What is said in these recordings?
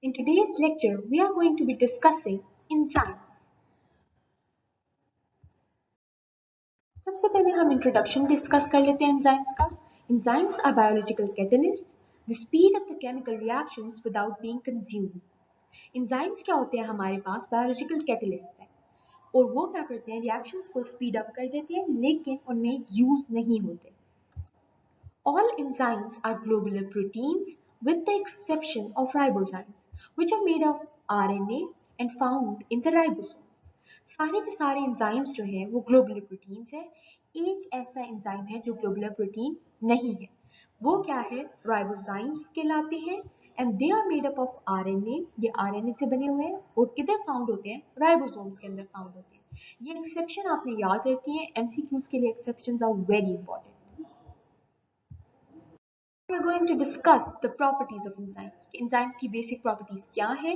In today's lecture, we are going to be discussing enzymes. सबसे पहले हम introduction discuss कर लेते हैं एंजाइम्स का. Enzymes are biological catalysts. They speed up the chemical reactions without being consumed. Enzymes क्या होते हैं हमारे पास? Biological catalysts हैं और वो क्या करते हैं? Reactions को speed up कर देते हैं लेकिन उनमें use नहीं होते. All enzymes are globular proteins with the exception of ribozymes, which are made of RNA and found in the ribosomes. सारे के सारे एंजाइम्स जो हैं वो ग्लोबुलर प्रोटीन्स है. एक ऐसा एंजाइम है जो ग्लोबुलर प्रोटीन नहीं है. वो क्या है? राइबोजाइम्स कहलाते हैं and they are made up of RNA. ये आरएनए से बने हुए हैं और किधर फाउंड होते हैं? राइबोसोम्स के अंदर फाउंड होते हैं. ये एक्सेप्शन आपने याद रखी है. एमसीक्यूज के लिए exceptions are very important. We are going to discuss the properties of enzymes. Enzymes की basic properties क्या है?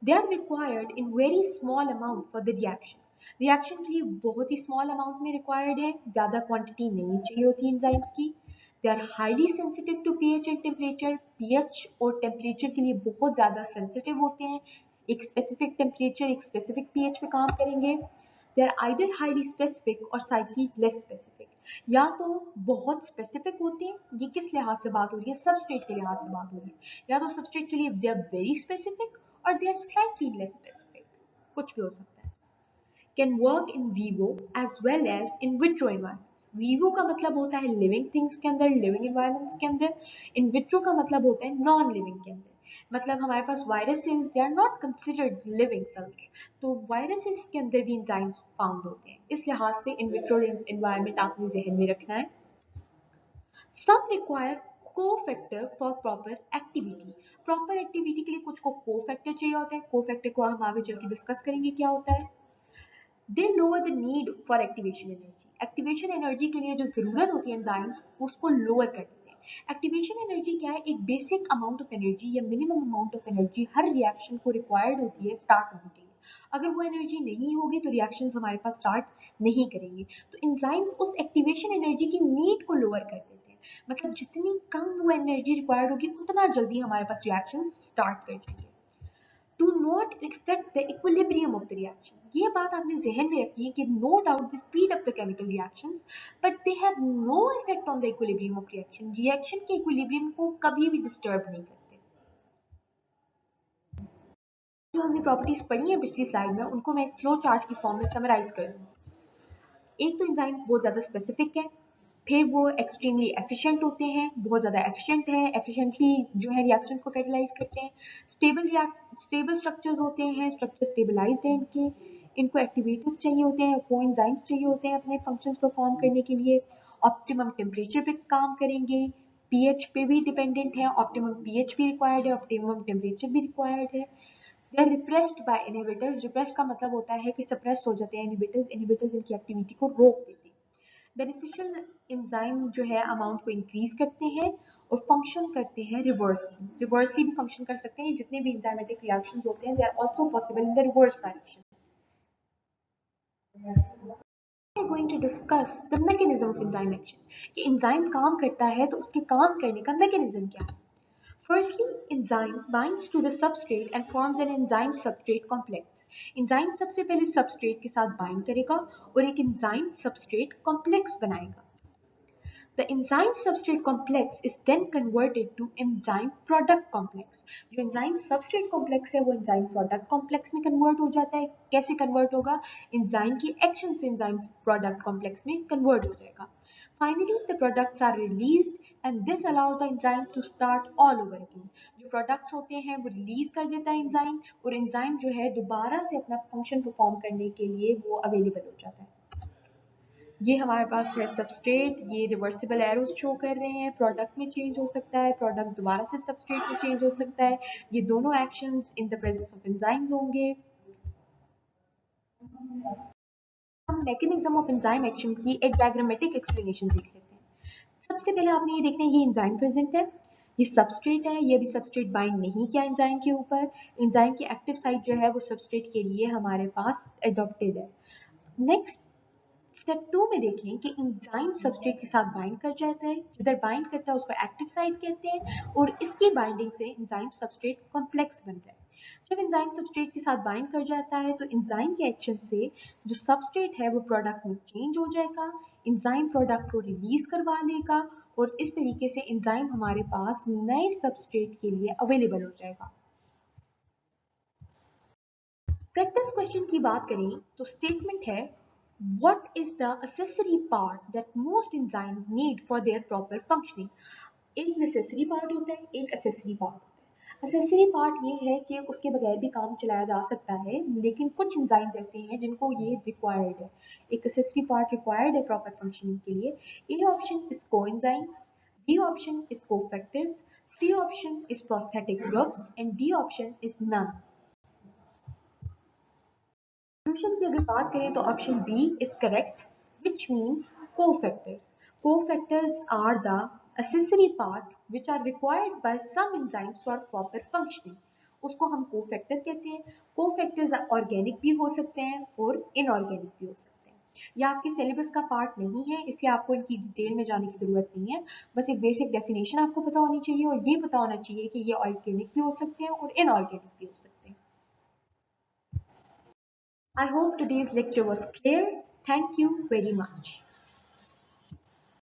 They are required in very small amount for the reaction. Reaction के लिए बहुत ही small amount में required है, ज़्यादा quantity नहीं चाहिए होती enzymes की. They are highly sensitive to pH and temperature. pH और temperature के लिए बहुत ज़्यादा sensitive होते हैं. एक specific temperature, एक specific pH पे काम करेंगे. They are either highly specific or slightly less specific. या तो बहुत स्पेसिफिक होते हैं. ये किस लिहाज से बात हो रही है? सबस्ट्रेट के लिहाज से बात हो रही है. या तो सबस्ट्रेट के लिए दे आर वेरी स्पेसिफिक और they are slightly less specific. कुछ भी हो सकता है. Can work in vivo as well as in vitro environments. Vivo का मतलब होता है लिविंग थिंग्स के अंदर, लिविंग एनवायरमेंट्स के अंदर. इन विट्रो का मतलब होता है नॉन लिविंग के अंदर. मतलब हमारे पास viruses, they are not considered living cells. तो वायरसेस के अंदर भी एंजाइम्स फाउंड होते हैं. इस लिहाज से इन विट्रो एनवायरमेंट आपने जहन में रखना है. Some require cofactor for proper activity. Proper activity के लिए कुछ को cofactor चाहिए होता है. cofactor को हम आगे चल के डिस्कस करेंगे क्या होता है. They lower the need for activation energy. Activation energy के लिए जो जरूरत होती है एंजाइम्स उसको लोअर कर देते हैं. एक्टिवेशन एनर्जी क्या है? एक बेसिक अमाउंट ऑफ एनर्जी या minimum amount of energy her reaction को रिक्वायर्ड होती है स्टार्ट होने के लिए. अगर वो एनर्जी नहीं होगी तो रिएक्शंस हमारे पास स्टार्ट नहीं करेंगे. तो एंजाइम्स उस एक्टिवेशन एनर्जी की नीड को लोअर कर देते हैं. मतलब जितनी कम वो एनर्जी रिक्वायर्ड होगी उतना जल्दी हमारे पास रिएक्शन स्टार्ट कर देंगे. Do not affect the equilibrium of the reaction. ये बात आपने जहन में रखी है कि no doubt they speed up the chemical reactions, but they have no effect on the equilibrium of reaction. Reaction के equilibrium को कभी भी disturb नहीं करते. जो हमने प्रॉपर्टीज पढ़ी है पिछली स्लाइड में उनको मैं एक फ्लो चार्ट की फॉर्म में समराइज कर दूँ. एक तो एंजाइम्स बहुत ज़्यादा स्पेसिफिक है, फिर वो एक्सट्रीमली एफिशिएंट होते हैं, बहुत ज़्यादा एफिशिएंट है, एफिशिएंटली जो है रिएक्शंस को कैटेलाइज करते हैं. स्टेबल स्ट्रक्चर्स होते हैं, स्ट्रक्चर स्टेबलाइज्ड हैं इनको एक्टिवेटर्स चाहिए होते हैं, कोएंजाइम्स चाहिए होते हैं अपने फंक्शंस परफॉर्म करने के लिए. ऑप्टिमम टेम्परेचर पे काम करेंगे, पीएच पे भी डिपेंडेंट है. ऑप्टिमम पीएच भी रिक्वायर्ड है, ऑप्टिमम टेम्परेचर भी रिक्वायर्ड है. They are repressed by inhibitors. Repressed का मतलब होता है कि सप्रेस हो जाते हैं इनहिबिटर्स. इनहिबिटर्स इनकी एक्टिविटी को रोक देते हैं. बेनिफिशियल एंजाइम जो है अमाउंट को इंक्रीज करते हैं और फंक्शन करते हैं रिवर्सली भी फंक्शन कर सकते हैं. जितने भी एंजाइमेटिक रिएक्शंस होते हैं they are also possible in the reverse direction. We are going to discuss the mechanism of enzyme action. कि एंजाइम काम करता है तो उसके काम करने का मैकेनिज्म क्या है. Firstly, enzyme binds to the substrate and forms an enzyme-substrate complex. Enzyme सबसे पहले सबस्ट्रेट के साथ बाइंड करेगा और एक एंजाइम सबस्ट्रेट कॉम्प्लेक्स बनाएगा. The enzyme substrate complex is then converted to enzyme product complex. जो enzyme substrate complex है वो enzyme product complex में convert हो जाता है. कैसे convert होगा? enzyme की action से enzyme product complex में convert हो जाएगा. Finally, the products are released and this allows the enzyme to start all over again. जो products होते हैं वो release कर देता है enzyme और enzyme जो है दोबारा से अपना function perform करने के लिए वो available हो जाता है. ये हमारे पास है सबस्ट्रेट. ये रिवर्सिबल एरोस शो कर रहे हैं. प्रोडक्ट में चेंज हो सकता है, प्रोडक्ट दोबारा से सबस्ट्रेट में चेंज हो सकता है. ये दोनों actions in the presence of enzymes होंगे. हम मैकेनिज्म ऑफ एंजाइम एक्शन की एक डायग्रामेटिक एक्सप्लेनेशन देख लेते हैं. सबसे पहले आपने ये देखना है ये एंजाइम प्रेजेंट है, ये सबस्ट्रेट है. ये भी सबस्ट्रेट बाइंड नहीं किया एंजाइम के ऊपर. एंजाइम की एक्टिव साइट जो है वो सबस्ट्रेट के लिए हमारे पास एडॉप्टेड है. नेक्स्ट स्टेप 2 में देखें कि एंजाइम सबस्ट्रेट के साथ बाइंड कर जाता है, जिधर बाइंड करता है उसको एक्टिव साइट कहते हैं और इसकी बाइंडिंग से एंजाइम सबस्ट्रेट कॉम्प्लेक्स बन रहा है। जब एंजाइम सबस्ट्रेट के साथ बाइंड कर जाता है तो एंजाइम के एक्शन से जो सबस्ट्रेट है वो प्रोडक्ट में चेंज हो जाएगा, एंजाइम प्रोडक्ट को रिलीज करवा लेगा और इस तरीके से एंजाइम हमारे पास नए सबस्ट्रेट के लिए अवेलेबल हो जाएगा। प्रैक्टिस क्वेश्चन की बात करें तो स्टेटमेंट है what is the accessory part that most enzymes need for their proper functioning। एक नेसेसरी पार्ट होता है, एक असेसरी पार्ट होता है। असेसरी पार्ट ये है कि उसके बगैर भी काम चलाया जा सकता है, लेकिन कुछ एंजाइम्स ऐसे हैं जिनको ये रिक्वायर्ड है। एक असेसरी पार्ट रिक्वायर्ड है प्रॉपर फंक्शनिंग के लिए। A option is coenzymes, B option is cofactors, C option is prosthetic groups and D option is none. Solution की अगर बात करें तो option B is correct, which means cofactors. Cofactors are the accessory part which are required by some enzymes for proper functioning. उसको हम cofactor कहते हैं। Cofactors organic भी हो सकते हैं और इनऑर्गेनिक भी हो सकते हैं। यह आपके सिलेबस का पार्ट नहीं है, इसलिए आपको इनकी डिटेल में जाने की जरूरत नहीं है। बस एक बेसिक डेफिनेशन आपको पता होनी चाहिए और ये पता होना चाहिए कि ये ऑर्गेनिक भी हो सकते हैं और इनऑर्गेनिक भी हो सकते हैं। I hope today's lecture was clear. Thank you very much.